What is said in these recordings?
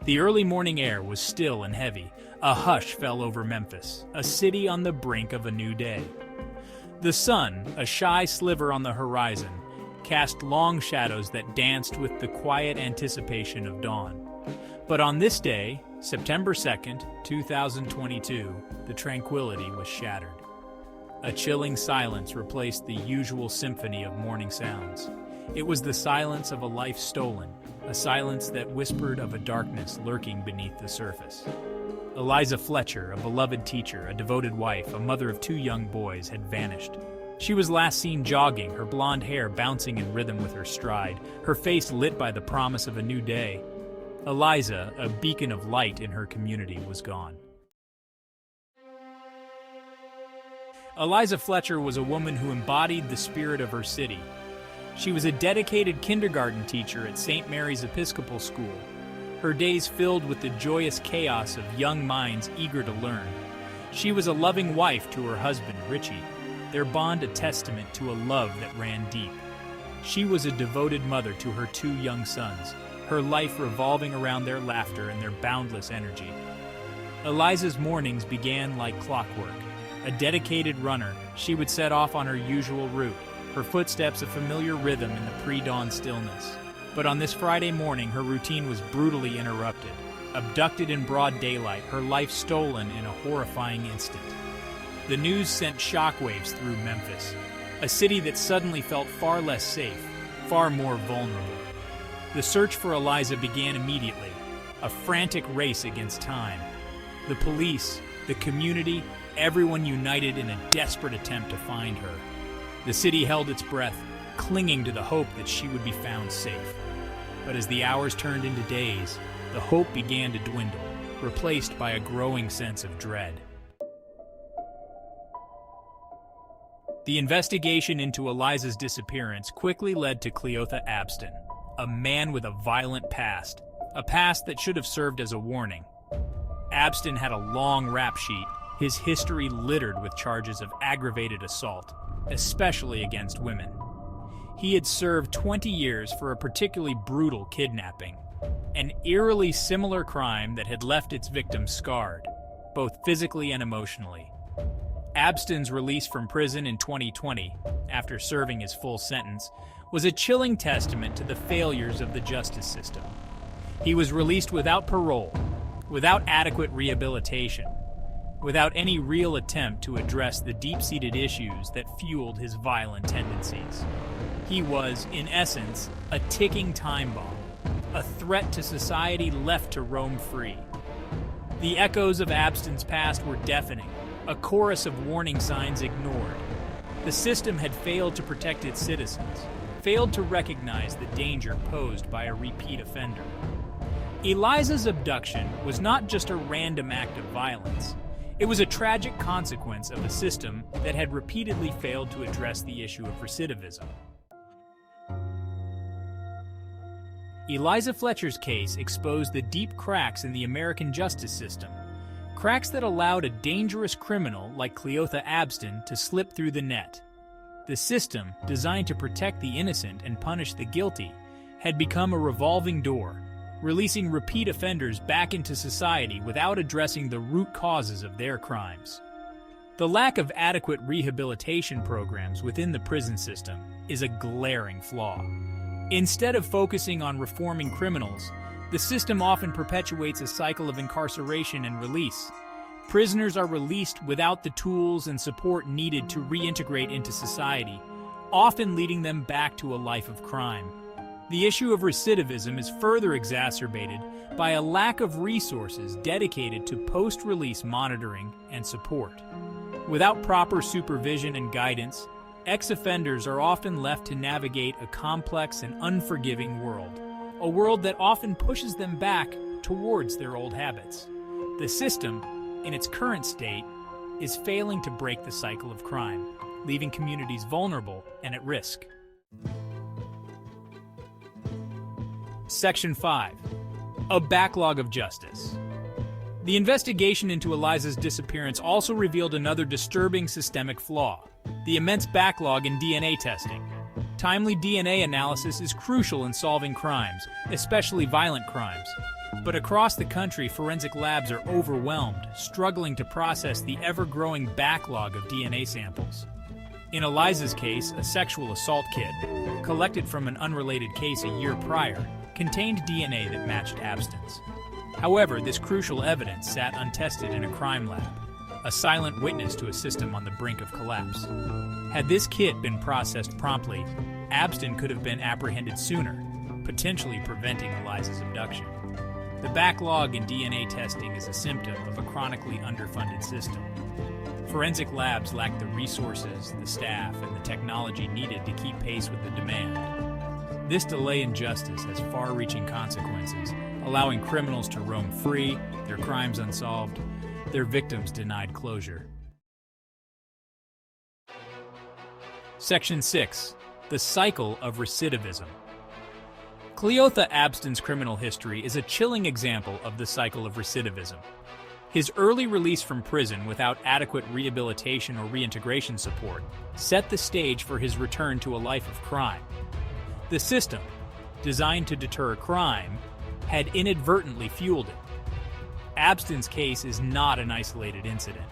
The early morning air was still and heavy. A hush fell over Memphis, a city on the brink of a new day. The sun, a shy sliver on the horizon, cast long shadows that danced with the quiet anticipation of dawn. But on this day, September 2nd, 2022, the tranquility was shattered. A chilling silence replaced the usual symphony of morning sounds. It was the silence of a life stolen, a silence that whispered of a darkness lurking beneath the surface. Eliza Fletcher, a beloved teacher, a devoted wife, a mother of 2 young boys, had vanished. She was last seen jogging, her blonde hair bouncing in rhythm with her stride, her face lit by the promise of a new day. Eliza, a beacon of light in her community, was gone. Eliza Fletcher was a woman who embodied the spirit of her city. She was a dedicated kindergarten teacher at St. Mary's Episcopal School, her days filled with the joyous chaos of young minds eager to learn. She was a loving wife to her husband, Richie, their bond a testament to a love that ran deep. She was a devoted mother to her 2 young sons, her life revolving around their laughter and their boundless energy. Eliza's mornings began like clockwork. A dedicated runner, she would set off on her usual route, her footsteps a familiar rhythm in the pre-dawn stillness. But on this Friday morning, her routine was brutally interrupted. Abducted in broad daylight, her life stolen in a horrifying instant. The news sent shockwaves through Memphis, a city that suddenly felt far less safe, far more vulnerable. The search for Eliza began immediately, a frantic race against time. The police, the community, everyone united in a desperate attempt to find her. The city held its breath, clinging to the hope that she would be found safe. But as the hours turned into days, the hope began to dwindle, replaced by a growing sense of dread. The investigation into Eliza's disappearance quickly led to Cleotha Abstain, a man with a violent past, a past that should have served as a warning. Abstain had a long rap sheet, his history littered with charges of aggravated assault, especially against women. He had served 20 years for a particularly brutal kidnapping, an eerily similar crime that had left its victim scarred, both physically and emotionally. Abstain's release from prison in 2020, after serving his full sentence, was a chilling testament to the failures of the justice system. He was released without parole, without adequate rehabilitation, without any real attempt to address the deep-seated issues that fueled his violent tendencies. He was, in essence, a ticking time bomb, a threat to society left to roam free. The echoes of Abstain's past were deafening, a chorus of warning signs ignored. The system had failed to protect its citizens, failed to recognize the danger posed by a repeat offender. Eliza's abduction was not just a random act of violence. It was a tragic consequence of a system that had repeatedly failed to address the issue of recidivism. Eliza Fletcher's case exposed the deep cracks in the American justice system, cracks that allowed a dangerous criminal like Cleotha Abstain to slip through the net. The system, designed to protect the innocent and punish the guilty, had become a revolving door, releasing repeat offenders back into society without addressing the root causes of their crimes. The lack of adequate rehabilitation programs within the prison system is a glaring flaw. Instead of focusing on reforming criminals, the system often perpetuates a cycle of incarceration and release. Prisoners are released without the tools and support needed to reintegrate into society, often leading them back to a life of crime. The issue of recidivism is further exacerbated by a lack of resources dedicated to post-release monitoring and support. Without proper supervision and guidance, ex-offenders are often left to navigate a complex and unforgiving world, a world that often pushes them back towards their old habits. The system, in its current state, is failing to break the cycle of crime, leaving communities vulnerable and at risk. Section 5. A Backlog of Justice. The investigation into Eliza's disappearance also revealed another disturbing systemic flaw: the immense backlog in DNA testing. Timely DNA analysis is crucial in solving crimes, especially violent crimes. But across the country, forensic labs are overwhelmed, struggling to process the ever-growing backlog of DNA samples. In Eliza's case, a sexual assault kit, collected from an unrelated case a year prior, contained DNA that matched Abstain's. However, this crucial evidence sat untested in a crime lab, a silent witness to a system on the brink of collapse. Had this kit been processed promptly, Abstain could have been apprehended sooner, potentially preventing Eliza's abduction. The backlog in DNA testing is a symptom of a chronically underfunded system. Forensic labs lack the resources, the staff, and the technology needed to keep pace with the demand. This delay in justice has far-reaching consequences, allowing criminals to roam free, their crimes unsolved, their victims denied closure. Section 6. The Cycle of Recidivism. Cleotha Abstain's criminal history is a chilling example of the cycle of recidivism. His early release from prison without adequate rehabilitation or reintegration support set the stage for his return to a life of crime. The system, designed to deter crime, had inadvertently fueled it. Abstain's case is not an isolated incident.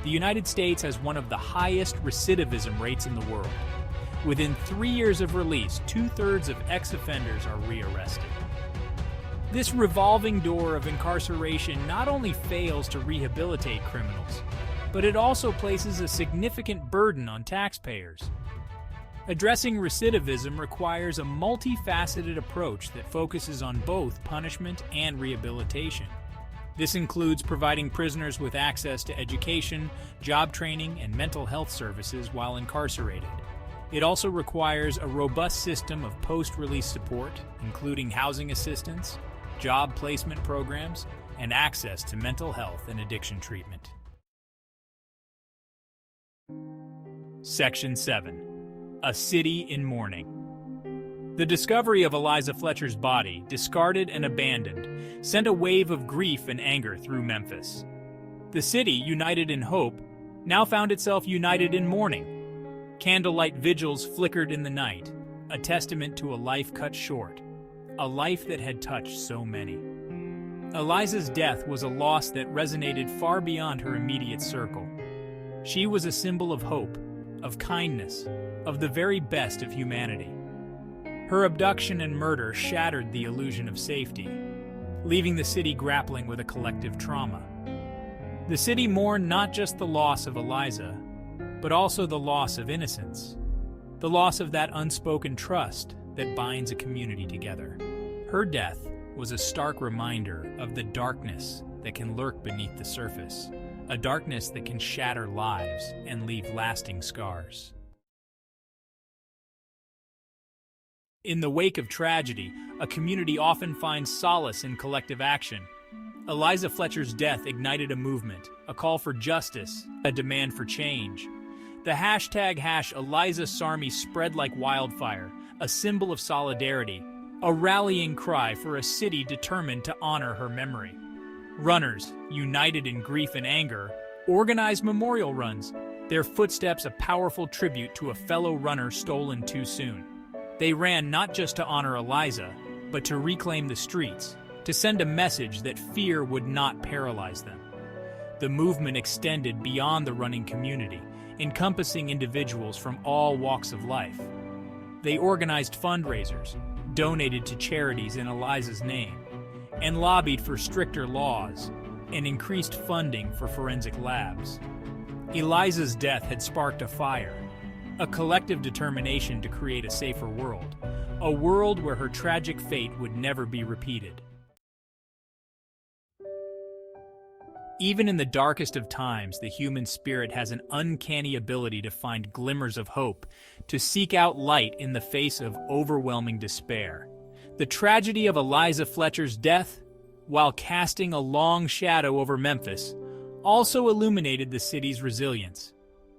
The United States has one of the highest recidivism rates in the world. Within 3 years of release, 2/3 of ex-offenders are rearrested. This revolving door of incarceration not only fails to rehabilitate criminals, but it also places a significant burden on taxpayers. Addressing recidivism requires a multifaceted approach that focuses on both punishment and rehabilitation. This includes providing prisoners with access to education, job training, and mental health services while incarcerated. It also requires a robust system of post-release support, including housing assistance, job placement programs, and access to mental health and addiction treatment. Section 7. A City in Mourning. The discovery of Eliza Fletcher's body, discarded and abandoned, sent a wave of grief and anger through Memphis. The city, united in hope, now found itself united in mourning. Candlelight vigils flickered in the night, a testament to a life cut short, a life that had touched so many. Eliza's death was a loss that resonated far beyond her immediate circle. She was a symbol of hope, of kindness, of the very best of humanity. Her abduction and murder shattered the illusion of safety, leaving the city grappling with a collective trauma. The city mourned not just the loss of Eliza, but also the loss of innocence, the loss of that unspoken trust that binds a community together. Her death was a stark reminder of the darkness that can lurk beneath the surface, a darkness that can shatter lives and leave lasting scars. In the wake of tragedy, a community often finds solace in collective action. Eliza Fletcher's death ignited a movement, a call for justice, a demand for change. The hashtag #ElizaSarmy spread like wildfire, a symbol of solidarity, a rallying cry for a city determined to honor her memory. Runners, united in grief and anger, organized memorial runs, their footsteps a powerful tribute to a fellow runner stolen too soon. They ran not just to honor Eliza, but to reclaim the streets, to send a message that fear would not paralyze them. The movement extended beyond the running community, encompassing individuals from all walks of life. They organized fundraisers, donated to charities in Eliza's name, and lobbied for stricter laws and increased funding for forensic labs. Eliza's death had sparked a fire, a collective determination to create a safer world, a world where her tragic fate would never be repeated. Even in the darkest of times, the human spirit has an uncanny ability to find glimmers of hope, to seek out light in the face of overwhelming despair. The tragedy of Eliza Fletcher's death, while casting a long shadow over Memphis, also illuminated the city's resilience,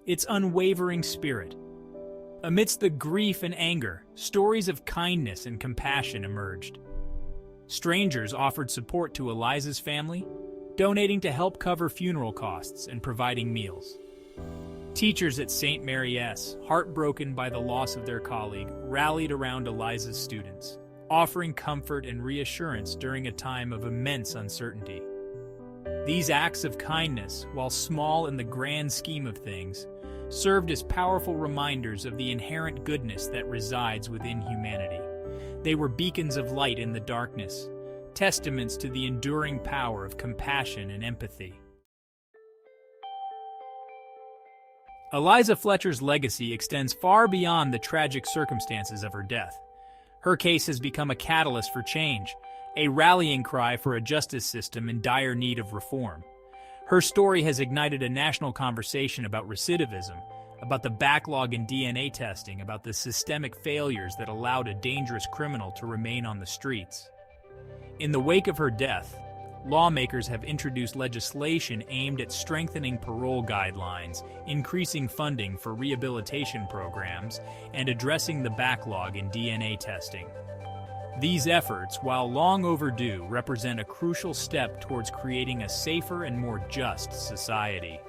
its unwavering spirit. Amidst the grief and anger, stories of kindness and compassion emerged. Strangers offered support to Eliza's family, donating to help cover funeral costs and providing meals. Teachers at St. Mary S., heartbroken by the loss of their colleague, rallied around Eliza's students, offering comfort and reassurance during a time of immense uncertainty. These acts of kindness, while small in the grand scheme of things, served as powerful reminders of the inherent goodness that resides within humanity. They were beacons of light in the darkness, testaments to the enduring power of compassion and empathy. Eliza Fletcher's legacy extends far beyond the tragic circumstances of her death. Her case has become a catalyst for change, a rallying cry for a justice system in dire need of reform. Her story has ignited a national conversation about recidivism, about the backlog in DNA testing, about the systemic failures that allowed a dangerous criminal to remain on the streets. In the wake of her death, lawmakers have introduced legislation aimed at strengthening parole guidelines, increasing funding for rehabilitation programs, and addressing the backlog in DNA testing. These efforts, while long overdue, represent a crucial step towards creating a safer and more just society.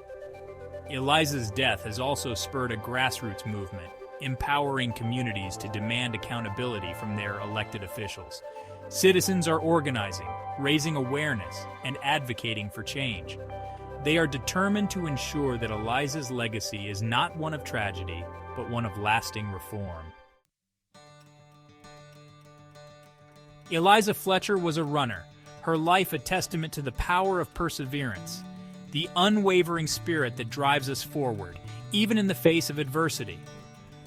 Eliza's death has also spurred a grassroots movement, empowering communities to demand accountability from their elected officials. Citizens are organizing, raising awareness, and advocating for change. They are determined to ensure that Eliza's legacy is not one of tragedy, but one of lasting reform. Eliza Fletcher was a runner, her life a testament to the power of perseverance, the unwavering spirit that drives us forward, even in the face of adversity.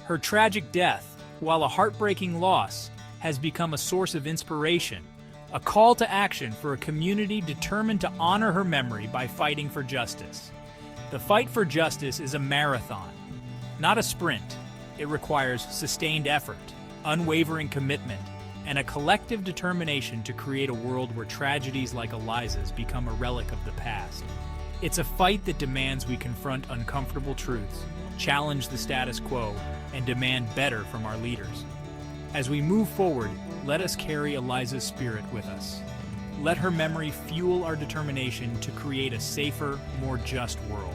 Her tragic death, while a heartbreaking loss, has become a source of inspiration, a call to action for a community determined to honor her memory by fighting for justice. The fight for justice is a marathon, not a sprint. It requires sustained effort, unwavering commitment, and a collective determination to create a world where tragedies like Eliza's become a relic of the past. It's a fight that demands we confront uncomfortable truths, challenge the status quo, and demand better from our leaders. As we move forward, let us carry Eliza's spirit with us. Let her memory fuel our determination to create a safer, more just world.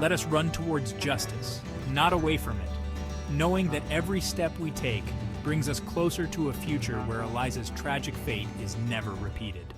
Let us run towards justice, not away from it, knowing that every step we take brings us closer to a future where Eliza's tragic fate is never repeated.